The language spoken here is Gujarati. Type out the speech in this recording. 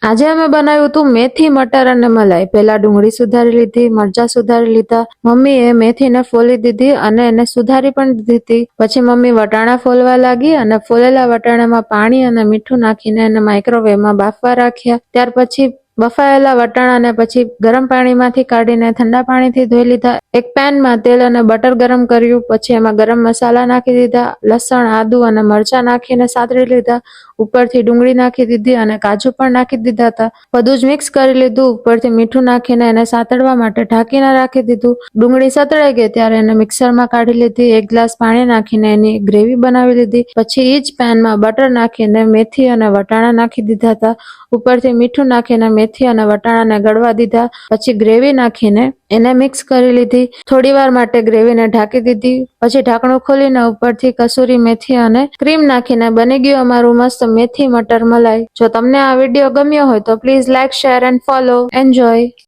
આજે અમે બનાવ્યું હતું મેથી મટર અને મલાઈ। પેલા ડુંગળી સુધારી લીધી, મરચા સુધારી લીધા। મમ્મીએ મેથીને ફોલી દીધી અને એને સુધારી પણ દીધી હતી। પછી મમ્મી વટાણા ફોલવા લાગી અને ફોલેલા વટાણામાં પાણી અને મીઠું નાખીને એને માઇક્રોવેવમાં બાફવા રાખ્યા। ત્યાર પછી બફાયેલા વટાણાને પછી ગરમ પાણીમાંથી કાઢીને ઠંડા પાણીથી ધોઈ લીધા। એક પેનમાં તેલ અને બટર ગરમ કર્યું, પછી એમાં ગરમ મસાલા નાખી દીધા, લસણ, આદુ અને મરચા નાખીને સાતળી લીધા। ઉપરથી ડુંગળી નાખી દીધી અને કાજુ પણ નાખી દીધા હતા। બધું જ મિક્સ કરી લીધું। ઉપરથી મીઠું નાખીને એને સાતળવા માટે ઢાંકીને રાખી દીધું। ડુંગળી સતળાઈ ગઈ ત્યારે એને મિક્સરમાં કાઢી લીધી। 1 ગ્લાસ પાણી નાખીને એની ગ્રેવી બનાવી લીધી। પછી એ જ પેનમાં બટર નાખીને મેથી અને વટાણા નાખી દીધા હતા। ઉપરથી મીઠું નાખીને મેથી અને વટાણાને ગળવા દીધા। પછી ગ્રેવી નાખીને એને મિક્સ કરી લીધી। થોડી વાર માટે ગ્રેવીને ઢાંકી દીધી। પછી ઢાંકણું ખોલીને ઉપરથી કસૂરી મેથી અને ક્રીમ નાખીને બની ગયું અમારું મસ્ત મેથી મટર મલાઈ। જો તમને આ વિડીયો ગમ્યો હોય તો please like, share and follow. Enjoy.